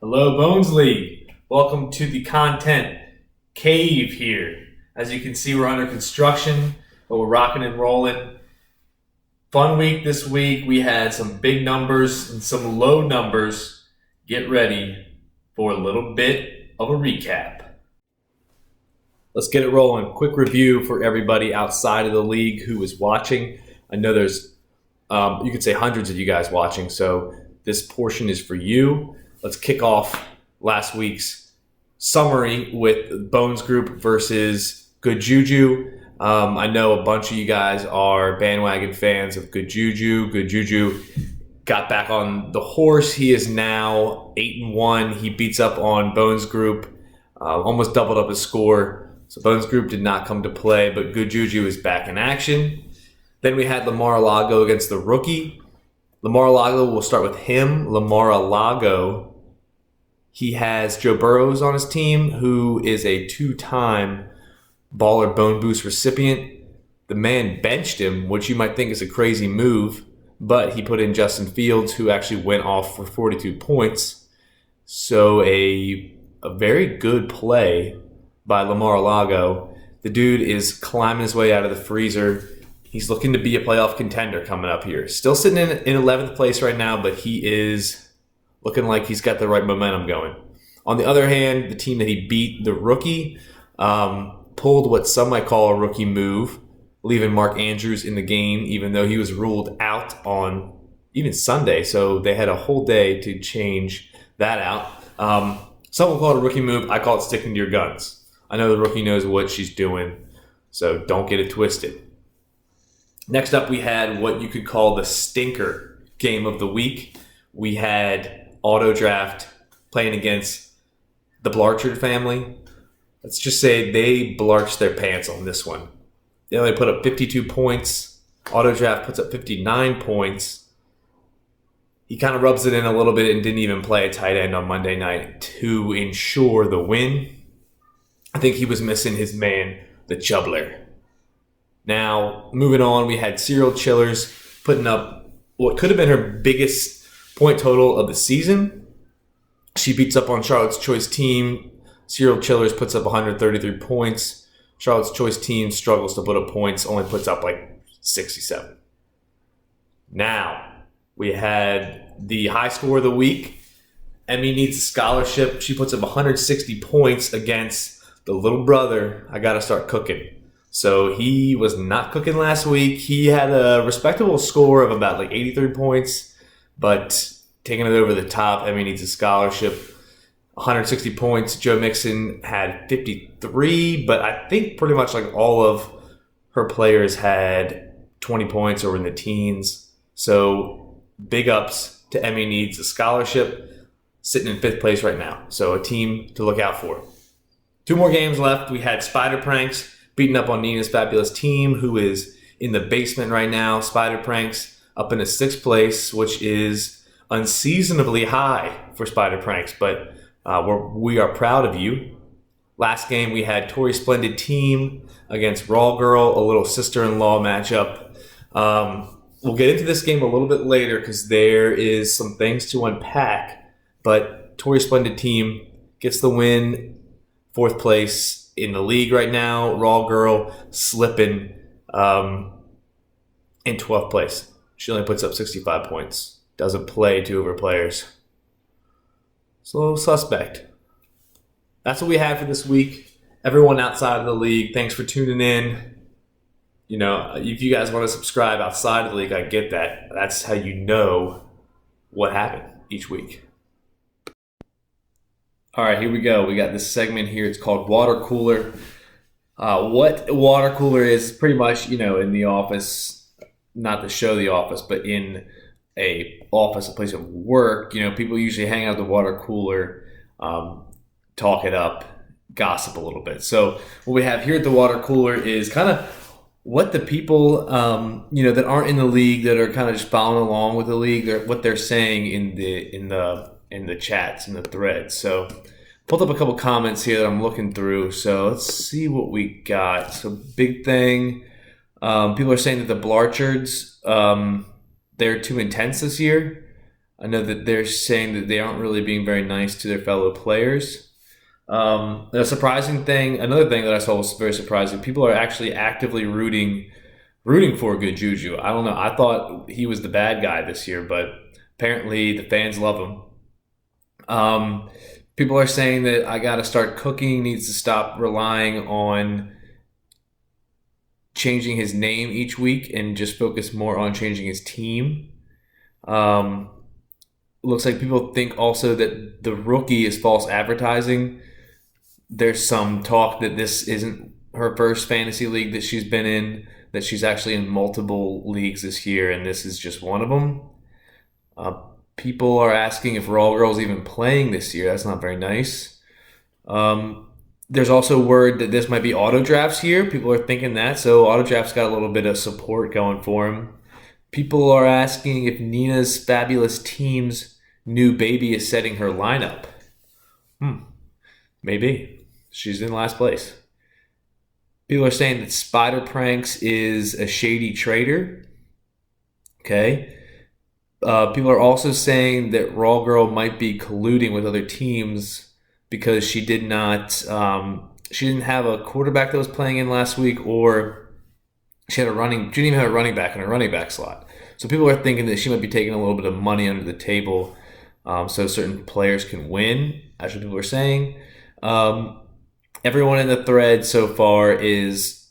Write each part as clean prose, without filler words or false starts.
Hello, Bones League. Welcome to the content cave here. As you can see, we're under construction, but we're rocking and rolling. Fun week this week. We had some big numbers and some low numbers. Get ready for a little bit of a recap. Let's get it rolling. Quick review for everybody outside of the league who is watching. I know there's, you could say hundreds of you guys watching, so this portion is for you. Let's kick off last week's summary with Bones Group versus Good Juju. I know a bunch of you guys are bandwagon fans of Good Juju. Good Juju got back on the horse. He is now 8-1. He beats up on Bones Group, almost doubled up his score. So Bones Group did not come to play, but Good Juju is back in action. Then we had Lamar-a-Lago against the rookie. Lamar-a-Lago, we'll start with him. Lamar-a-Lago, he has Joe Burrows on his team, who is a two-time Baller Bone Boost recipient. The man benched him, which you might think is a crazy move, but he put in Justin Fields, who actually went off for 42 points. So a very good play by Lamar-a-Lago. The dude is climbing his way out of the freezer. He's looking to be a playoff contender coming up here. Still sitting in 11th place right now, but he is looking like he's got the right momentum going. On the other hand, the team that he beat, the rookie, pulled what some might call a rookie move, leaving Mark Andrews in the game, even though he was ruled out on even Sunday. So they had a whole day to change that out. Some will call it a rookie move. I call it sticking to your guns. I know the rookie knows what she's doing, so don't get it twisted. Next up, we had what you could call the stinker game of the week. We had Auto Draft playing against the Blarchard family. Let's just say they blarched their pants on this one. They only put up 52 points. Auto Draft puts up 59 points. He kind of rubs it in a little bit and didn't even play a tight end on Monday night to ensure the win. I think he was missing his man, the Jubbler. Now, moving on, we had Serial Chillers putting up what could have been her biggest point total of the season. She beats up on Charlotte's Choice team. Serial Chillers puts up 133 points. Charlotte's Choice team struggles to put up points, only puts up like 67. Now, we had the high score of the week. Emmy needs a scholarship. She puts up 160 points against the little brother. I got to start cooking. So he was not cooking last week. He had a respectable score of about like 83 points. But taking it over the top, Emmy needs a scholarship. 160 points. Joe Mixon had 53, but I think pretty much like all of her players had 20 points or in the teens. So big ups to Emmy needs a scholarship. Sitting in 5th place right now. So a team to look out for. 2 more games left. We had Spider Pranks beating up on Nina's fabulous team, who is in the basement right now. Spider Pranks up in the 6th place, which is unseasonably high for Spider Pranks, but we are proud of you. Last game, we had Tori Splendid team against Raw Girl, a little sister-in-law matchup. We'll get into this game a little bit later because there is some things to unpack, but Tori Splendid team gets the win, 4th place in the league right now. Raw Girl slipping in 12th place. She only puts up 65 points. Doesn't play 2 of her players. It's a little suspect. That's what we had for this week. Everyone outside of the league, thanks for tuning in. You know, if you guys want to subscribe outside of the league, I get that. That's how you know what happened each week. All right, here we go. We got this segment here. It's called Watercooler. What Watercooler is pretty much, you know, in the office, not the show The Office, but in a office, a place of work, you know, people usually hang out at the water cooler, talk it up, gossip a little bit. So what we have here at the water cooler is kind of what the people, you know, that aren't in the league, that are kind of just following along with the league, what they're saying in the chats, in the threads. So pulled up a couple comments here that I'm looking through. So let's see what we got. So big thing. People are saying that the Blarchards, they're too intense this year. I know that they're saying that they aren't really being very nice to their fellow players. A surprising thing, another thing that I saw was very surprising. People are actually actively rooting for good Juju. I don't know. I thought he was the bad guy this year, but apparently the fans love him. People are saying that I got to start cooking, needs to stop relying on changing his name each week and just focus more on changing his team. Looks like people think also that the rookie is false advertising. There's some talk that this isn't her first fantasy league that she's been in, that she's actually in multiple leagues this year, and this is just one of them. People are asking if Raw Girl's even playing this year. That's not very nice. There's also word that this might be auto drafts here. People are thinking that, so auto drafts got a little bit of support going for him. People are asking if Nina's Fabulous Team's new baby is setting her lineup. Maybe. She's in last place. People are saying that Spider Pranks is a shady trader. Okay. People are also saying that Raw Girl might be colluding with other teams because she didn't have a quarterback that was playing in last week, or she didn't even have a running back in her running back slot. So people are thinking that she might be taking a little bit of money under the table so certain players can win. That's what people are saying. Everyone in the thread so far is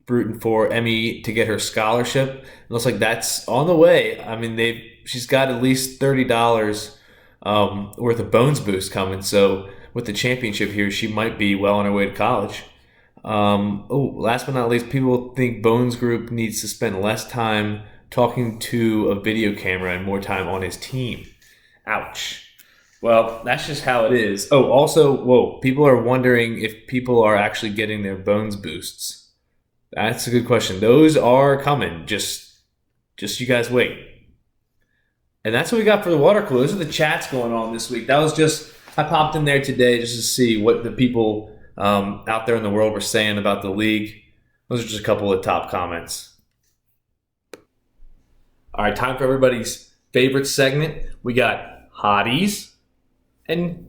rooting for Emmy to get her scholarship. It looks like that's on the way. I mean, she's got at least $30 worth of Bones Boost coming. So with the championship here, she might be well on her way to college. Last but not least, people think Bones Group needs to spend less time talking to a video camera and more time on his team. Ouch. Well, that's just how it is. People are wondering if people are actually getting their Bones Boosts. That's a good question. Those are coming. Just you guys wait. And that's what we got for the water cooler. Those are the chats going on this week. That was just, I popped in there today just to see what the people out there in the world were saying about the league. Those are just a couple of top comments. All right, time for everybody's favorite segment. We got Hotties and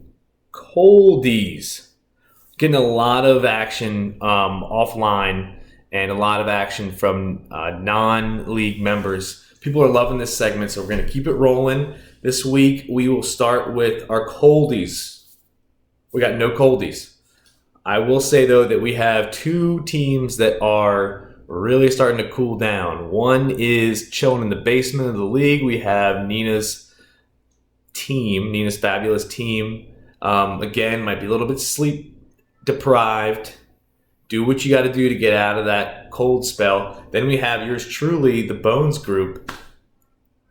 Coldies. Getting a lot of action offline and a lot of action from non-league members. People are loving this segment, so we're going to keep it rolling. This week, we will start with our Coldies. We got no Coldies. I will say, though, that we have two teams that are really starting to cool down. One is chilling in the basement of the league. We have Nina's team, Nina's Fabulous Team. Again, might be a little bit sleep deprived. Do what you got to do to get out of that cold spell. Then we have yours truly, the Bones Group,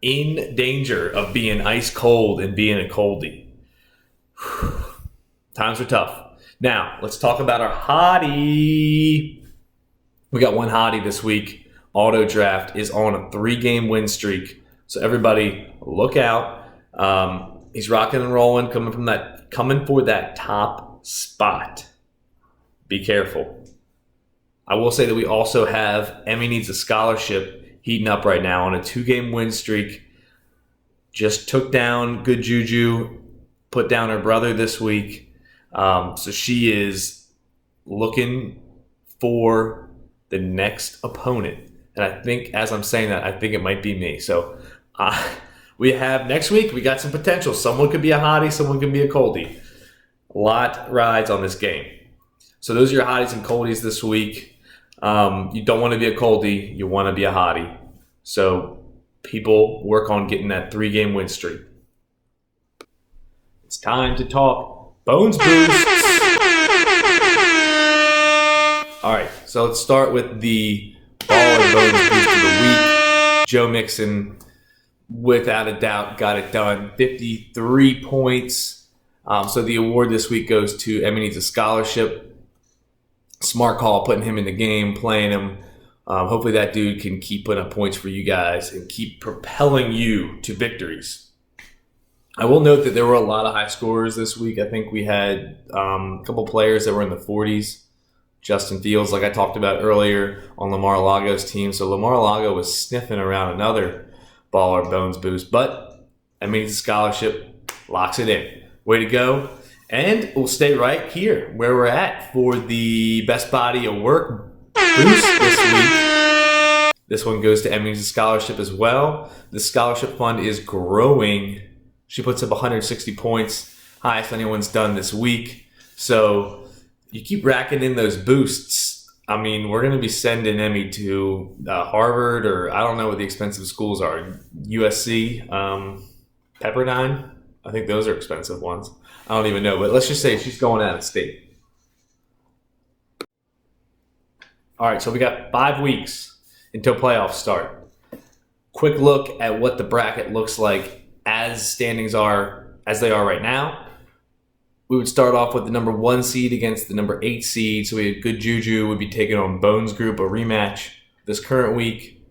in danger of being ice cold and being a coldie. Times are tough. Now, let's talk about our hottie. We got one hottie this week. Auto Draft is on a 3-game win streak. So everybody, look out. He's rocking and rolling, coming for that top spot. Be careful. I will say that we also have Emmy Needs a Scholarship heating up right now on a 2-game win streak. Just took down Good Juju, put down her brother this week. So she is looking for the next opponent. And I think, as I'm saying that, I think it might be me. So we have next week, we got some potential. Someone could be a hottie, someone could be a coldie. A lot rides on this game. So those are your hotties and coldies this week. You don't want to be a coldie. You want to be a hottie. So people work on getting that 3-game win streak. It's time to talk Bones Boost. All right, so let's start with the Baller Bones Boost of the week. Joe Mixon, without a doubt, got it done. 53 points. So the award this week goes to Emmy Needs a Scholarship. Smart call, putting him in the game, playing him. Hopefully that dude can keep putting up points for you guys and keep propelling you to victories. I will note that there were a lot of high scorers this week. I think we had a couple players that were in the 40s. Justin Fields, like I talked about earlier, on Lamar Lago's team. So Lamar Lago was sniffing around another Baller Bones Boost. But That means the scholarship locks it in. Way to go. And we'll stay right here where we're at for the best body of work boost this week. This one goes to Emmy's scholarship as well. The scholarship fund is growing. She puts up 160 points, highest anyone's done this week. So you keep racking in those boosts. I mean, we're going to be sending Emmy to Harvard, or I don't know what the expensive schools are. USC, Pepperdine. I think those are expensive ones. I don't even know, but let's just say she's going out of state. All right, so we got 5 weeks until playoffs start. Quick look at what the bracket looks like as standings are, as they are right now. We would start off with the number 1 seed against the number 8 seed. So we had Good Juju would be taking on Bones Group, a rematch this current week.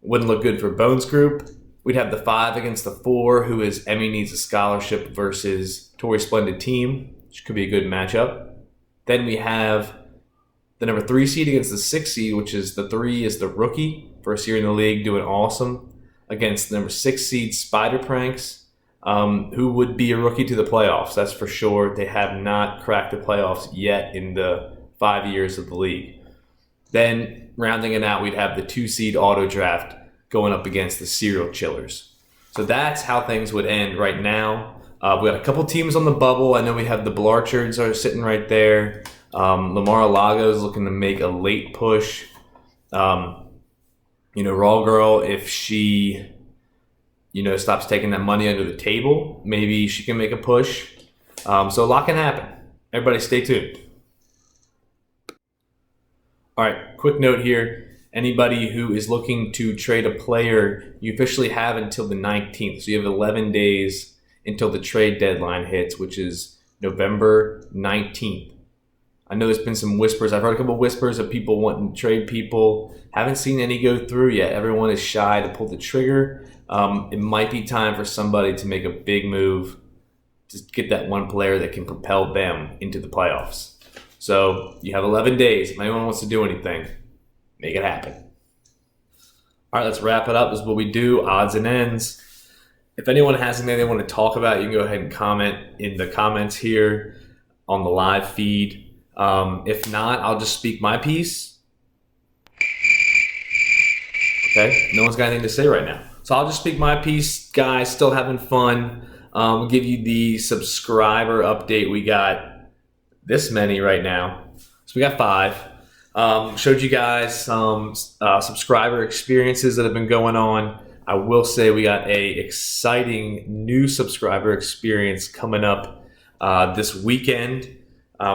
Wouldn't look good for Bones Group. We'd have the 5 against the 4, who is Emmy Needs a Scholarship versus Tori Splendid Team, which could be a good matchup. Then we have the number 3 seed against the 6 seed, which is the 3 is the rookie, first year in the league, doing awesome, against the number 6 seed Spider Pranks, who would be a rookie to the playoffs. That's for sure. They have not cracked the playoffs yet in the 5 years of the league. Then rounding it out, we'd have the 2 seed Auto Draft going up against the Serial Chillers. So that's how things would end right now. We got a couple teams on the bubble. I know we have the Blarchards are sitting right there. Lamar Lago is looking to make a late push. Raw Girl, if she, stops taking that money under the table, maybe she can make a push. So a lot can happen. Everybody stay tuned. All right, quick note here. Anybody who is looking to trade a player, you officially have until the 19th. So you have 11 days until the trade deadline hits, which is November 19th. I know there's been some whispers. I've heard a couple whispers of people wanting to trade people. Haven't seen any go through yet. Everyone is shy to pull the trigger. It might be time for somebody to make a big move to get that one player that can propel them into the playoffs. So you have 11 days. If anyone wants to do anything, make it happen. All right, let's wrap it up. This is what we do, odds and ends. If anyone has anything they want to talk about, you can go ahead and comment in the comments here on the live feed. If not, I'll just speak my piece. Okay, no one's got anything to say right now. So I'll just speak my piece, guys. Still having fun. We'll give you the subscriber update. We got this many right now. So we got 5. Showed you guys some subscriber experiences that have been going on. I will say we got a exciting new subscriber experience coming up this weekend.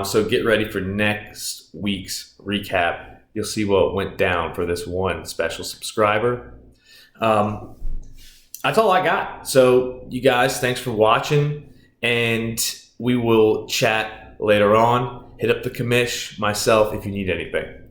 So get ready for next week's recap. You'll see what went down for this one special subscriber. That's all I got. So you guys, thanks for watching, and we will chat later on. Hit up the commish, myself, if you need anything.